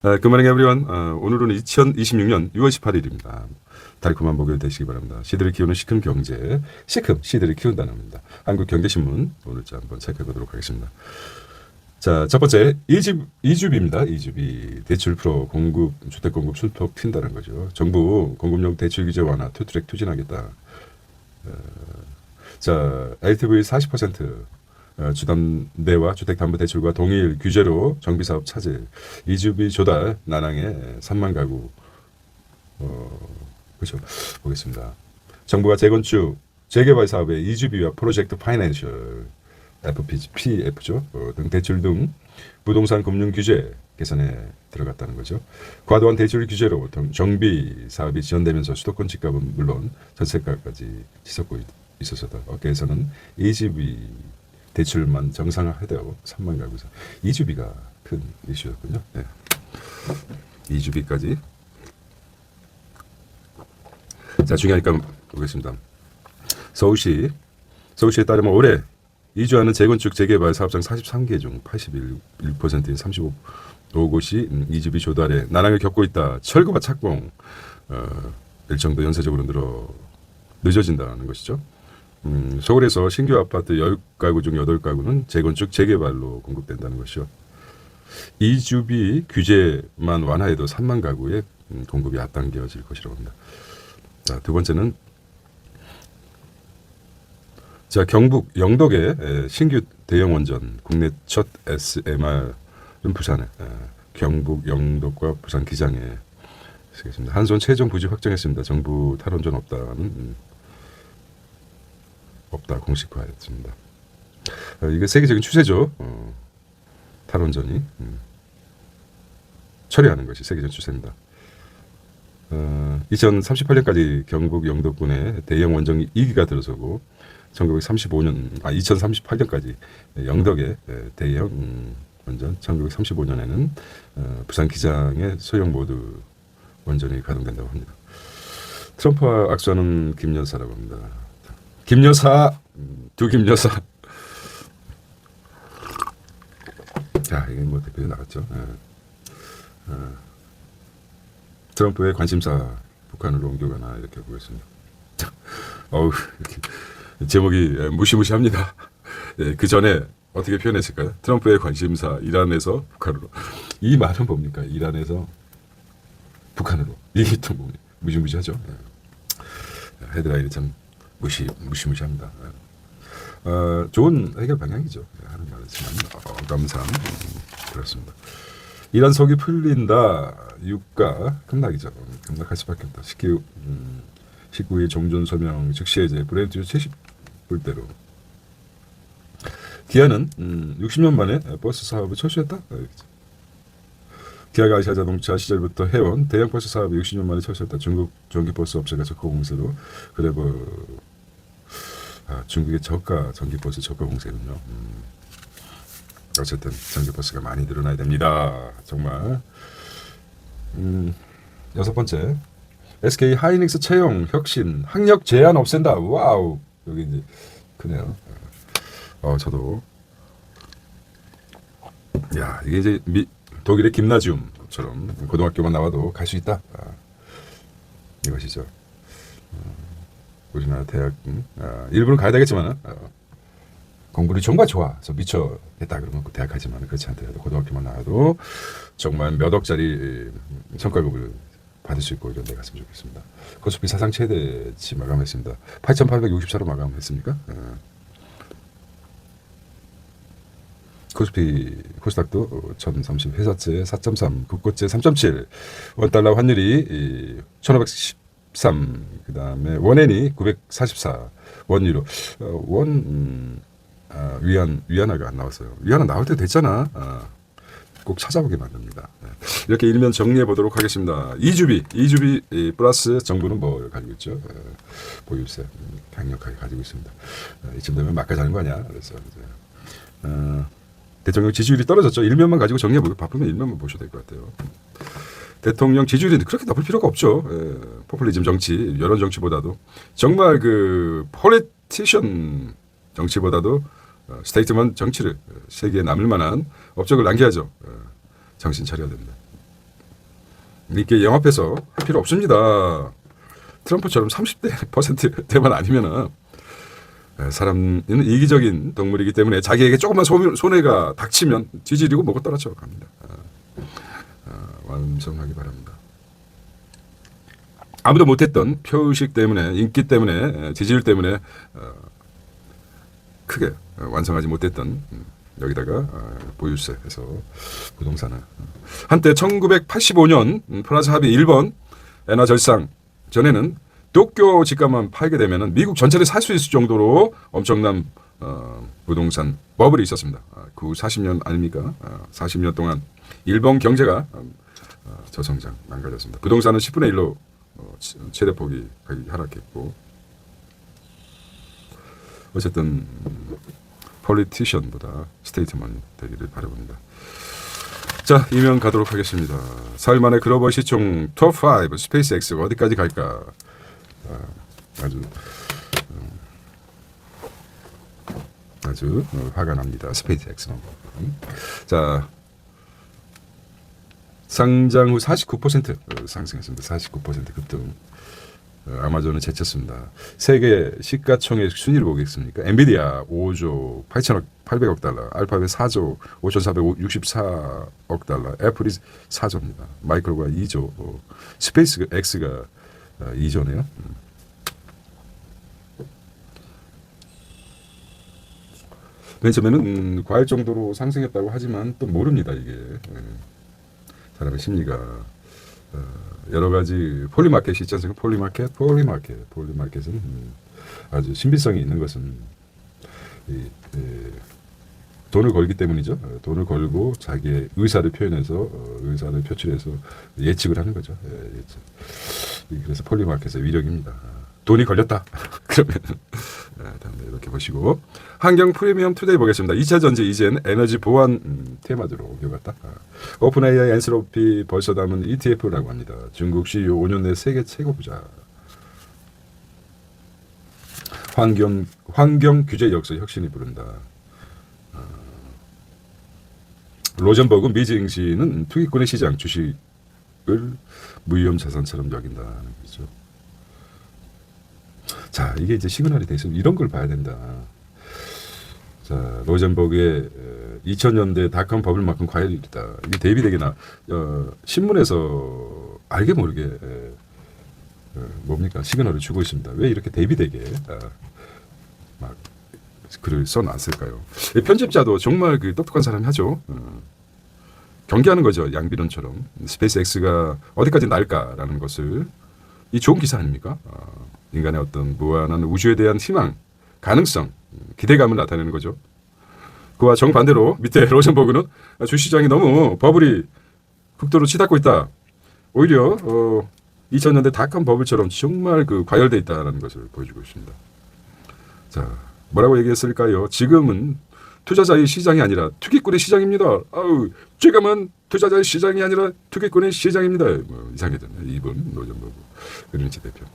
Good morning, everyone. 오늘은 2026년 6월 18일입니다. 달콤한 목요일 되시기 바랍니다. 시대를 키우는 시큰 경제, 시큼 시대를 키운다는 한국경제신문 오늘 한번 체크해 보도록 하겠습니다. 자, 첫 번째 이주비입니다. 이주비 대출 풀어 주택 공급 술폭 튄다는 거죠. 정부 공급용 대출 규제 완화 투트랙 추진하겠다. 자, LTV 40% 주담대와 주택담보대출과 동일 규제로 정비사업 차질, 이주비 조달 난항에 3만 가구 그렇죠. 보겠습니다. 정부가 재건축 재개발 사업의 이주비와 프로젝트 파이낸셜 PF죠 등 대출 등 부동산 금융 규제 개선에 들어갔다는 거죠. 과도한 대출 규제로 정비 사업이 지연되면서 수도권 집값은 물론 전세가까지 치솟고 있었다. 업계에서는 이주비 대출만 정상화해도 3만 가구에서 이주비가 큰 이슈였군요. 네. 이주비까지. 자, 중요하니까 보겠습니다. 서울시에 따르면 올해 이주하는 재건축 재개발 사업장 43개 중 81%인 35곳이 이주비 조달에 난항을 겪고 있다. 철거와 착공 일정도 연쇄적으로 늦어진다는 것이죠. 서울에서 신규 아파트 10가구 중 8가구는 재건축 재개발로 공급된다는 것이요. 이주비 규제만 완화해도 3만 가구의 공급이 앞당겨질 것이라고 합니다. 자, 두 번째는 자, 경북 영덕의 신규 대형 원전 국내 첫 SMR은 부산에 경북 영덕과 부산 기장에 쓰겠습니다. 한손 최종 부지 확정했습니다. 정부 탈원전 없다 공식화했습니다. 이게 세계적인 추세죠. 탈원전이 처리하는 것이 세계적 추세입니다. 2038년까지 경북 영덕군에 대형 원전 2기가 들어서고 2038년까지 영덕의 대형 원전, 1935년에는 부산 기장의 소형 모두 원전이 가동된다고 합니다. 트럼프와 악수하는 김여사라고 합니다. 김여사, 두 김여사. 자, 이게 뭐 댓글이 나갔죠. 트럼프의 관심사 북한으로 옮겨가나 이렇게 보겠습니다. 어우, 제목이 무시무시합니다. 예, 그 전에 어떻게 표현했을까요? 트럼프의 관심사 이란에서 북한으로. 이 말은 뭡니까? 이란에서 북한으로. 이게 또 뭐 무시무시하죠. 예. 헤드라인이 참 무시무시합니다. 좋은 해결 방향이죠. 하는 말이지만 감사함 그렇습니다. 이란 속이 풀린다. 유가 급락이죠. 급락할 수밖에 없다. 19일 종전 소명 즉시 해제 브렌트 70불대로. 기아는 60년 만에 버스 사업을 철수했다. 기아가 아시아 자동차 시절부터 해온 대형 버스 사업이 60년 만에 철수했다. 중국 전기버스 업체가 적가 공세로 중국의 저가 전기버스 저가 공세군요. 어쨌든 전기버스가 많이 늘어나야 됩니다. 정말. 여섯 번째, SK 하이닉스 채용 혁신 학력 제한 없앤다. 와우, 여기 이제 크네요. 저도 야, 이게 이제 독일의 김나지움처럼 고등학교만 나와도 갈 수 있다. 이것이죠. 우리나라 대학 일부는 가야 되겠지만 공부를 정말 좋아서 미쳐했다 그러면 그 대학 가지만 그렇지 않더라도 고등학교만 나와도 정말 몇 억짜리 성과급을 받을 수 있고 이런 데 갔으면 좋겠습니다. 코스피 사상 최대치 마감했습니다. 8,864로 마감했습니까? 코스닥도 1030 회사채 4.3 국고채 3.7 원달러 환율이 1513 그다음에 원엔이 944 원유로 위안화가 안 나왔어요. 위안화 나올 때 됐잖아. 꼭 찾아보게 만듭니다. 이렇게 일면 정리해 보도록 하겠습니다. 이주비 플러스 정부는 뭘 가지고 있죠? 보유세 강력하게 가지고 있습니다. 이쯤 되면 막가자는 거 아니야? 그래서 대통령 지지율이 떨어졌죠. 일면만 가지고 정리해 보고 바쁘면 일면만 보셔도 될 것 같아요. 대통령 지지율이 그렇게 나쁠 필요가 없죠. 포퓰리즘 정치, 여론 정치보다도 정말 그 폴리티션 정치보다도 스테이트먼 정치를 세계에 남을 만한 업적을 남겨야죠. 정신 차려야 됩니다. 이렇게 영합해서 할 필요 없습니다. 트럼프처럼 30%대만 아니면은 사람은 이기적인 동물이기 때문에 자기에게 조금만 손해가 닥치면 뒤지리고 뭐고 떨어져 갑니다. 완성하기 바랍니다. 아무도 못했던 표의식 때문에, 인기 때문에, 지지율 때문에 크게 완성하지 못했던 여기다가 보유세에서 부동산을 한때 1985년 프라자 합의 1번 엔화 절상 전에는 도쿄 집값만 팔게 되면은 미국 전체를 살 수 있을 정도로 엄청난 부동산 버블이 있었습니다. 그 40년 아닙니까? 40년 동안 일본 경제가 저성장 망가졌습니다. 부동산은 10분의 1로 최대폭이 하락했고 어쨌든 폴리티션보다 스테이트만 되기를 바라봅니다. 자, 이면 가도록 하겠습니다. 사흘 만에 글로벌 시총 톱5 스페이스X가 어디까지 갈까? 아주 화가 납니다. 스페이스X는. 자, 상장 후 49% 상승했습니다. 49% 급등. 아마존을 제쳤습니다. 세계 시가총액 순위를 보겠습니까? 엔비디아 5조 8천억 달러, 알파벳 4조 5,464억 달러, 애플이 4조입니다. 마이크로가 2조, 스페이스 X가 2조네요. 맨 처음에는 과일 정도로 상승했다고 하지만 또 모릅니다. 이게 사람의 심리가 여러 가지 폴리마켓이 있지 않습니까? 폴리마켓은 아주 신비성이 있는 것은 돈을 걸기 때문이죠. 돈을 걸고 자기의 의사를 표현해서 의사를 표출해서 예측을 하는 거죠. 예측. 그래서 폴리마켓의 위력입니다. 돈이 걸렸다. 그러면 다음에 이렇게 보시고 환경 프리미엄 투데이 보겠습니다. 2차 전지 이젠 에너지 보안 테마주로 옮겨갔다. 오픈 AI 엔스로피 벌써 담은 ETF라고 합니다. 중국 CEO 5년 내 세계 최고 부자. 환경 규제 역사 혁신이 부른다. 로젠버그 미 증시는 투기꾼의 시장 주식을 무위험 자산처럼 여긴다는 거죠. 자, 이게 이제 시그널이 돼 있으면 이런 걸 봐야 된다. 자, 로젠버그의 2000년대 닷컴 버블만큼 과열이다. 이게 대비되게나 신문에서 알게 모르게 뭡니까 시그널을 주고 있습니다. 왜 이렇게 대비되게 막 글을 써놨을까요? 편집자도 정말 그 똑똑한 사람이 하죠. 경계하는 거죠. 양비론처럼 스페이스X가 어디까지 날까라는 것을 이 좋은 기사 아닙니까? 인간의 어떤 무한한 우주에 대한 희망, 가능성, 기대감을 나타내는 거죠. 그와 정반대로 밑에 로젠버그는 주시장이 너무 버블이 극도로 치닫고 있다. 오히려 2000년대 닷컴 버블처럼 정말 그 과열돼 있다는 것을 보여주고 있습니다. 자, 뭐라고 얘기했을까요? 지금은 투자자의 시장이 아니라 투기꾼의 시장입니다. 지금은 투자자의 시장이 아니라 투기꾼의 시장입니다. 이상해졌네. 이분 로젠버그 그린치 대표.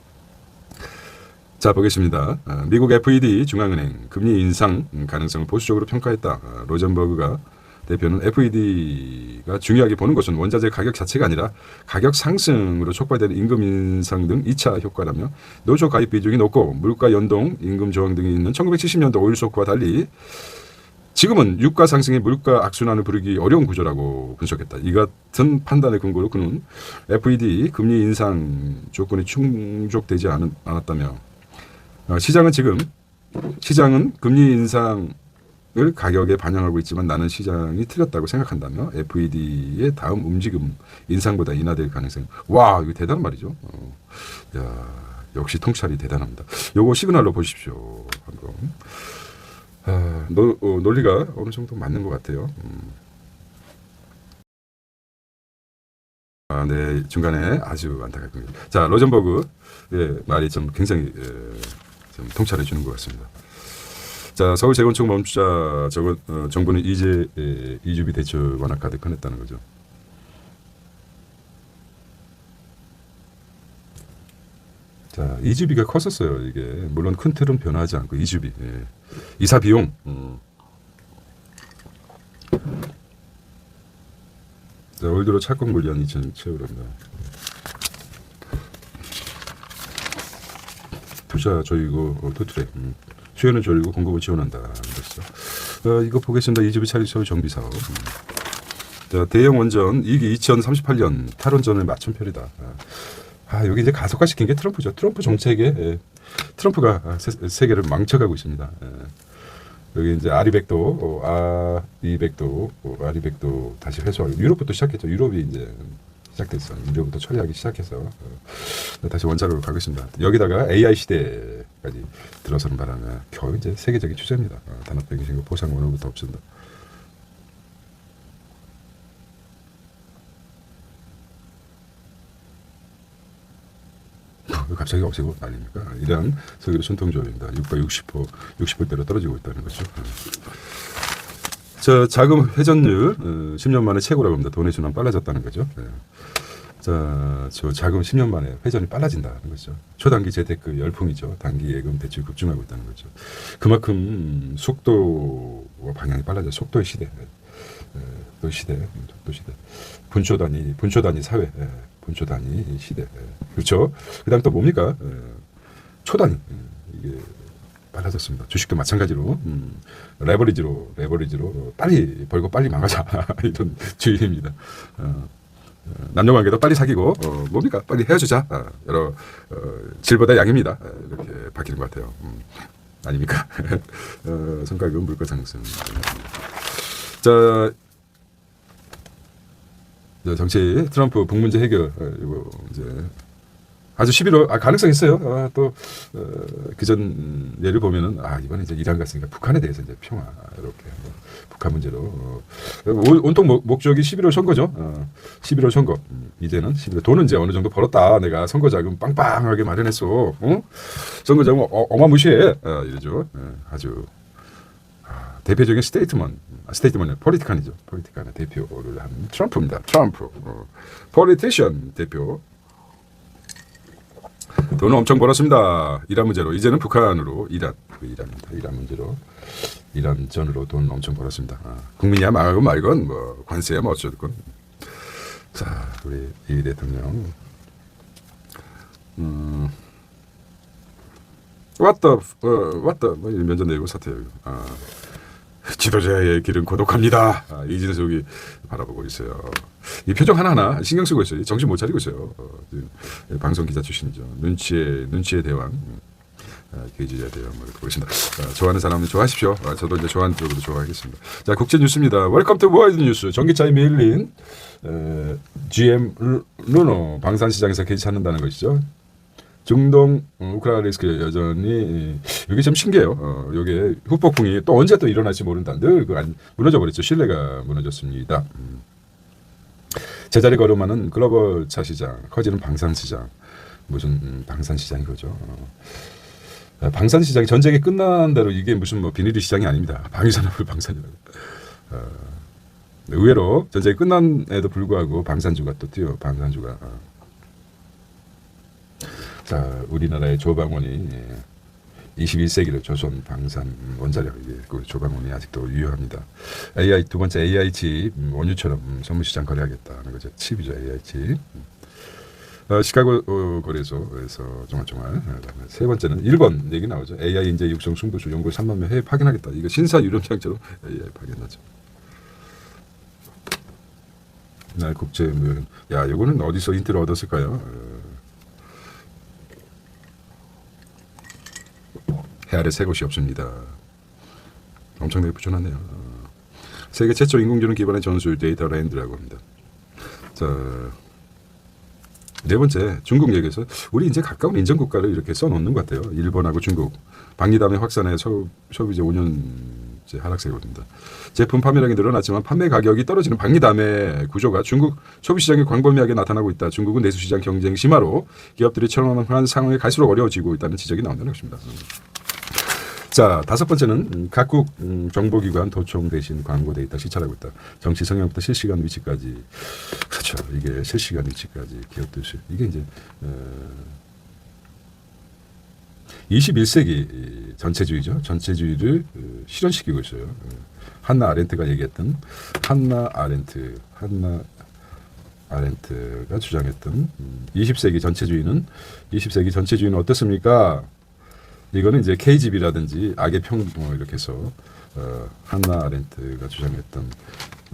자, 보겠습니다. 미국 FED 중앙은행 금리 인상 가능성을 보수적으로 평가했다. 로젠버그가 대표는 FED가 중요하게 보는 것은 원자재 가격 자체가 아니라 가격 상승으로 촉발되는 임금 인상 등 2차 효과라며 노조 가입 비중이 높고 물가 연동 임금 조항 등이 있는 1970년도 오일 쇼크와 달리 지금은 유가 상승이 물가 악순환을 부르기 어려운 구조라고 분석했다. 이 같은 판단의 근거로 그는 FED 금리 인상 조건이 충족되지 않았다며 시장은 금리 인상을 가격에 반영하고 있지만 나는 시장이 틀렸다고 생각한다며 FED의 다음 움직임 인상보다 인하될 가능성. 와, 이거 대단한 말이죠. 야, 역시 통찰이 대단합니다. 요거 시그널로 보십시오. 논리가 어느 정도 맞는 것 같아요. 네, 중간에 아주 안타깝군요. 자, 로젠버그의 말이 좀 굉장히 좀 통찰해 주는 것 같습니다. 자, 서울 재건축 멈추자 정부는 이제 이주비 대출 완화 카드 꺼냈다는 거죠. 자, 이주비가 컸었어요. 이게 물론 큰 틀은 변하지 않고 이주비, 이사 비용. 자, 올 들어 착공 물량 2,000억 채우랍니다. 부자 조이고 도트레 수요는 줄이고 공급을 지원한다. 그렇죠. 이거 보겠습니다. 이집이 차리서 정비사업. 자, 대형 원전 2기 2038년 탈원전을 맞춤표이다. 여기 이제 가속화시킨 게 트럼프죠. 트럼프 정책에 트럼프가 세계를 망쳐가고 있습니다. 여기 이제 아리백도 다시 회수하고 유럽부터 시작했죠. 유럽이 이제 시작됐어. 유럽부터 처리하기 시작해서 다시 원자로로 가겠습니다. 여기다가 AI 시대까지 들어서는 바람에 겨우 이제 세계적인 추세입니다. 단합적인 신고 보상 원호부터 없앤다. 갑자기 없애고 난리니까 이란 석유로 순통조입니다. 유가 60%대로 떨어지고 있다는 거죠. 자, 자금 회전율 10년 만에 최고라고 합니다. 돈의 순환 빨라졌다는 거죠. 자, 저 자금 10년 만에 회전이 빨라진다는 거죠. 초단기 재테크 열풍이죠. 단기 예금 대출 급증하고 있다는 거죠. 그만큼 속도와 방향이 빨라져. 속도의 시대. 속도 시대. 분초 단위 사회. 분초 단위 시대. 그렇죠. 그다음 또 뭡니까? 초단위. 이게 빨라졌습니다. 주식도 마찬가지로 레버리지로 빨리 벌고 빨리 망하자 이런 주의입니다. 남녀관계도 빨리 사귀고 뭡니까? 빨리 헤어지자. 여러 질보다 양입니다. 이렇게 바뀌는 것 같아요. 아닙니까? 성과급 물가 상승. 자, 정치 트럼프 북문제 해결 이거 이제 아주 11월 가능성 있어요. 또 그전 예를 보면은 이번에 이제 이란 갔으니까 북한에 대해서 이제 평화 이렇게 북한 문제로 온통 목적이 11월 선거죠. 11월 선거. 이제는 11월 돈은 이제 어느 정도 벌었다. 내가 선거 자금 빵빵하게 마련했어. 선거 자금 어마무시해. 이러죠. 아주 대표적인 스테이트먼 폴리티칸이죠. 폴리티칸의 대표를 한 트럼프입니다. 트럼프 폴리티션 대표. 돈을 엄청 벌었습니다. 이란 문제로. 이제는 북한으로 이란입니다. 이란 문제로. 이란 전으로 돈 엄청 벌었습니다. 국민이야 망하건 말건 뭐 관세야 뭐 어쩌건. 자, 우리 이 대통령. 왔다 뭐 면접 내고 사퇴. 지도자의 길은 고독합니다. 이진석이 바라보고 있어요. 이 표정 하나하나 신경 쓰고 있어요. 정신 못 차리고 있어요. 방송 기자 출신이죠. 눈치의 대왕. 게이지의 대왕 보겠습니다. 좋아하는 사람은 좋아하십시오. 저도 이제 좋아하는 쪽으로 좋아하겠습니다. 자, 국제 뉴스입니다. 웰컴 투 월드 뉴스. 전기차에 밀린 GM 루노 방산시장에서 게이지 찾는다는 것이죠. 중동 우크라이나 리스크 여전히 이게 좀 신기해요. 이게 후폭풍이 또 언제 또 일어날지 모른다. 늘 무너져 버렸죠. 신뢰가 무너졌습니다. 제자리 걸음하는 글로벌 차 시장, 커지는 방산 시장, 무슨 방산 시장이 거죠. 방산 시장이 전쟁이 끝난 대로 이게 무슨 뭐 비닐이 시장이 아닙니다. 방위산업을 방산이라고. 의외로 전쟁이 끝난에도 불구하고 방산주가 또 뛰어 방산주가. 자, 우리나라의 조방원이 21세기를 조선 방산 원자력 그 조방원이 아직도 유효합니다. AI 두 번째 AI 칩 원유처럼 선물시장 거래하겠다는 거죠. 칩이죠. AI 칩. 시카고 거래소에서 정말 세 번째는 일본 얘기 나오죠. AI 인재 육성 승부수 연구 3만 명 해외 파견하겠다. 이거 신사 유령장처럼 AI 파견하죠. 날 국제 이거는 어디서 힌트를 얻었을까요? 해 아래 새 곳이 없습니다. 엄청나게 부존하네요. 세계 최초 인공지능 기반의 전술 데이터 랜드라고 합니다. 자, 네 번째 중국 얘기에서 우리 이제 가까운 인정국가를 이렇게 써놓는 것 같아요. 일본하고 중국 방리담의 확산에 소비재 5년째 하락세거든요. 제품 판매량이 늘어났지만 판매 가격이 떨어지는 방리담의 구조가 중국 소비시장에 광범위하게 나타나고 있다. 중국은 내수시장 경쟁 심화로 기업들이 처참한 상황에 갈수록 어려워지고 있다는 지적이 나온다는 것입니다. 자, 다섯 번째는 각국 정보기관 도청 대신 광고 데이터 시찰하고 있다. 정치 성향부터 실시간 위치까지. 그렇죠. 이게 실시간 위치까지 기업들 이게 이제 21세기 전체주의죠. 전체주의를 실현시키고 있어요. 한나 아렌트가 얘기했던 한나 아렌트가 주장했던 20세기 전체주의는 어떻습니까? 이거는 이제 KGB라든지 악의 평 뭐 이렇게 해서 한나 아렌트가 주장했던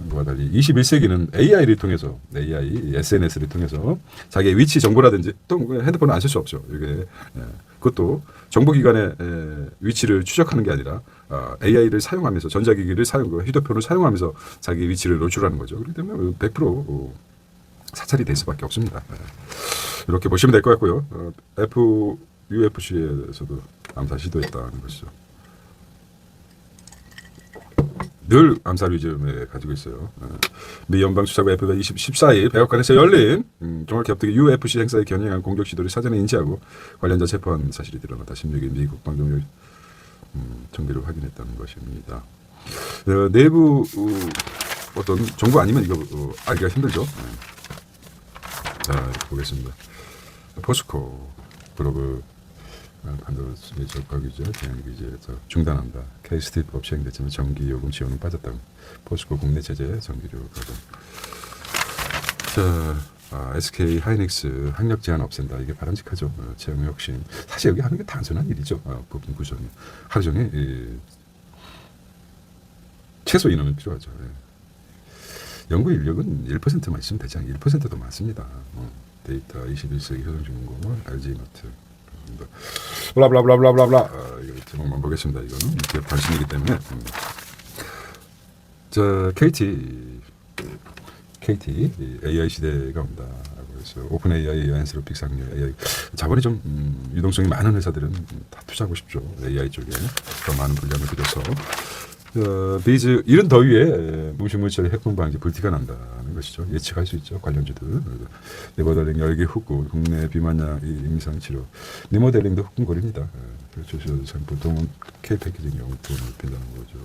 것과 달리 21세기는 AI를 통해서 AI, SNS를 통해서 자기의 위치 정보라든지 또 핸드폰은 안 쓸 수 없죠. 이게 그것도 정보기관의 위치를 추적하는 게 아니라 AI를 사용하면서 전자기기를 휴대폰을 사용하면서 자기 위치를 노출하는 거죠. 그렇기 때문에 100% 사찰이 될 수밖에 없습니다. 이렇게 보시면 될 것 같고요. UFC에서도 암살 시도했다는 것이죠. 늘 암살 위험을 가지고 있어요. 미 연방수사부 FBI가 14일 백악관에서 열린 종합개혁특위 UFC 행사에 겨냥한 공격 시도를 사전에 인지하고 관련자 체포한 사실이 드러나다 16일 미 국방정력 정비를 확인했다는 것입니다. 내부 어떤 정보 아니면 이거 알기가 힘들죠. 자, 보겠습니다. 포스코 글로벌 반도체 저가 규제, 제한 규제에서 중단한다. K-스틸법 시행됐지만 전기 요금 지원은 빠졌다. 포스코 국내 제재 전기료 가동. 자, SK 하이닉스 학력 제한 없앤다. 이게 바람직하죠. 채용 혁신. 사실 여기 하는 게 단순한 일이죠. 부분 구조는 하루 종일 최소 인원은 필요하죠. 연구 인력은 1%만 있으면 되지 않아요. 1%도 많습니다. 데이터 21세기 효성중공업, LG마트. 블라블라블라블라블라. 이거 제목만 보겠습니다. 이거는 기업 단신이기 때문에. 자, KT AI 시대가 온다. 그래서 오픈 AI, 연수로 빅상류 AI 자본이 좀 유동성이 많은 회사들은 다 투자하고 싶죠. AI 쪽에 더 많은 분량을 들여서. 비즈 이른 더위에 무시무시한 핵분 방지 불티가 난다는 것이죠. 예측할 수 있죠. 관련주들. 리모델링 열기 후꾸 국내 비만약 임상 치료 리모델링도 후끈거립니다. 그렇죠. 보통은 K 패키징 경우 돈을 빈다는 거죠.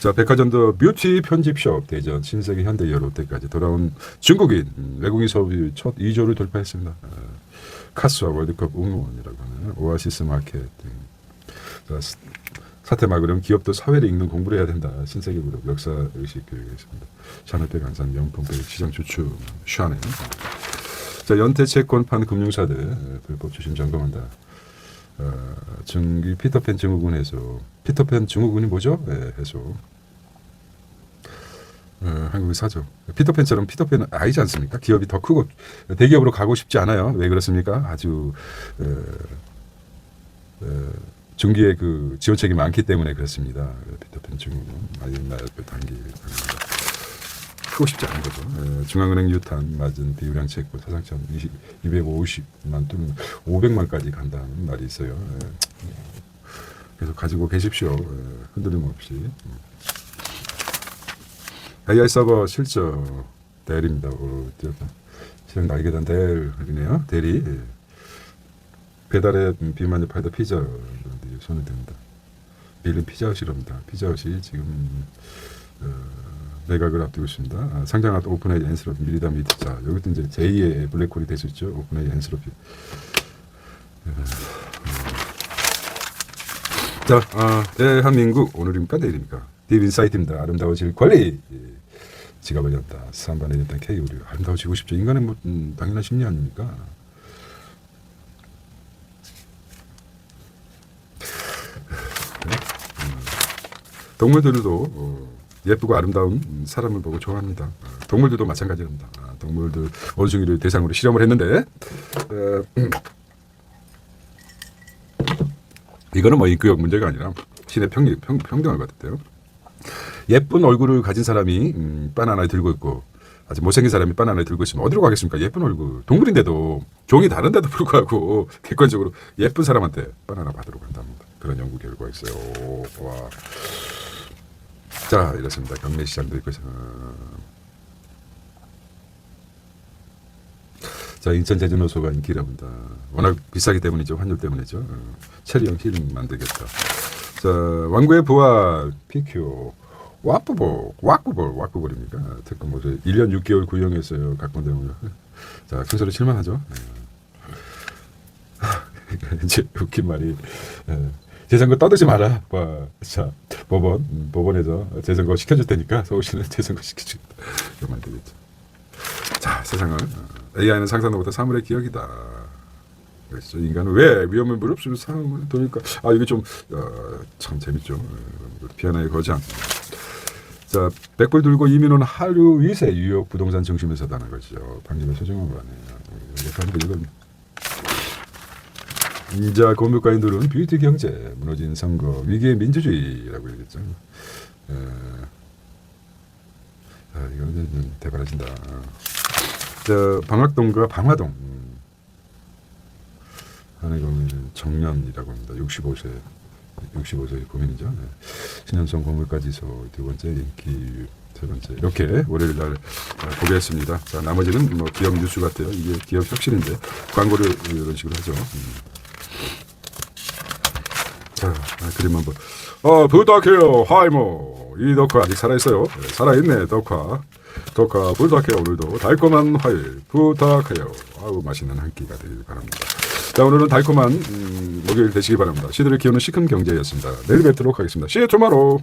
자, 백화점도 뷰티 편집숍 대전 신세계 현대 롯데까지 돌아온 중국인 외국인 소비 첫 2조를 돌파했습니다. 카스와 월드컵 응원이라고 하는 오아시스 마케팅. 사태 막으려면 기업도 사회를 읽는 공부를 해야 된다. 신세계 그룹 역사 의식 교육에 있습니다. 샤넬백 안산 명품백 시장 주축 샤넬. 자, 연태 채권판 금융사들 불법 추심 점검한다. 중기 피터팬 증후군 해소. 피터팬 증후군이 뭐죠? 해소. 한국의 사죠. 피터팬처럼 피터팬은 아니지 않습니까? 기업이 더 크고 대기업으로 가고 싶지 않아요. 왜 그렇습니까? 아주 중기에 그 지원책이 많기 때문에 그렇습니다. 피터팬 증후군, 마이나이트 단기 크고 싶지 않은 거죠. 중앙은행 유탄 맞은 비우량 채권 사상점 250만 또는 500만까지 간다는 말이 있어요. 계속 가지고 계십시오. 흔들림 없이. AI 서버 실적 델입니다. 실적 날개단 델이네요. 델이 배달에 비만이 팔다 피자 손에 듭니다. 밀린 피자헛이랍니다. 피자헛이 지금 매각을 앞두고 있습니다. 상장한 오픈AI 엔스로피 미리다 미드. 자, 여기도 이제 제2의 블랙홀이 될 수 있죠. 오픈AI 엔스로피. 자, 대한민국 오늘입니까 내일입니까? 딥인사이트입니다. 아름다워질 권리. 지갑을 연다. 산반에 일단 K 우리 아름다워지고 싶죠. 인간의 뭐 당연한 심리 아닙니까? 동물들도 예쁘고 아름다운 사람을 보고 좋아합니다. 동물들도 마찬가지입니다. 동물들 원숭이를 대상으로 실험을 했는데 이거는 뭐 인격적 문제가 아니라 신의 평등할 것 같아요. 예쁜 얼굴을 가진 사람이 바나나를 들고 있고 아주 못생긴 사람이 바나나를 들고 있으면 어디로 가겠습니까? 예쁜 얼굴. 동물인데도 종이 다른데도 불구하고 객관적으로 예쁜 사람한테 바나나 받으러 간답니다. 그런 연구 결과가 있어요. 와. 자, 이렇습니다. 경매 시장도 있고. 자, 인천 제주노소가 인기랍니다. 워낙 비싸기 때문이죠. 환율 때문이죠. 체리형 힐링 만들겠다. 자, 왕국의 부활 PQ 왁구볼입니까? 특검 모두 1년 6개월 구형했어요. 각본대문을. 자, 큰 소리 칠만하죠. 이제 웃긴 말이 재선거 떠들지 마라. 와, 자, 법원에서 재선거 시켜줄 테니까 서울시는 재선거 시켜주겠다. 이런 말 되겠죠. 자, 세상은 AI는 상상도부터 사물의 기억이다. 그렇죠. 인간은 왜 위험을 무릅쓰는 상황을 도니까 이게 좀 참 재밌죠. 피아노의 거장. 자, 백불 들고 이민호는 하루 위세 뉴욕 부동산 중심에 서다는 거죠. 방금의 소중한 거 아니에요. 이건 인자 고물가인들은 뷰티 경제, 무너진 선거, 위기의 민주주의라고 얘기했죠. 이거는 대단하신다. 자, 방학동과 방화동. 하나의 정년이라고 합니다. 65세 고민이죠. 네. 신현성 고물까지서 두 번째, 인기 세 번째. 이렇게 월요일 날 보겠습니다. 자, 나머지는 뭐 기업 뉴스 같아요. 이게 기업 혁신인데 광고를 이런 식으로 하죠. 자, 그림 한번. 부탁해요, 하이모. 이 덕화 아직 살아있어요. 네, 살아있네, 덕화. 부탁해요. 오늘도 달콤한 화요일 부탁해요. 아우, 맛있는 한 끼가 되길 바랍니다. 자, 오늘은 달콤한 목요일 되시기 바랍니다. 시대를 키우는 시큰 경제였습니다. 내일 뵙도록 하겠습니다. See you tomorrow.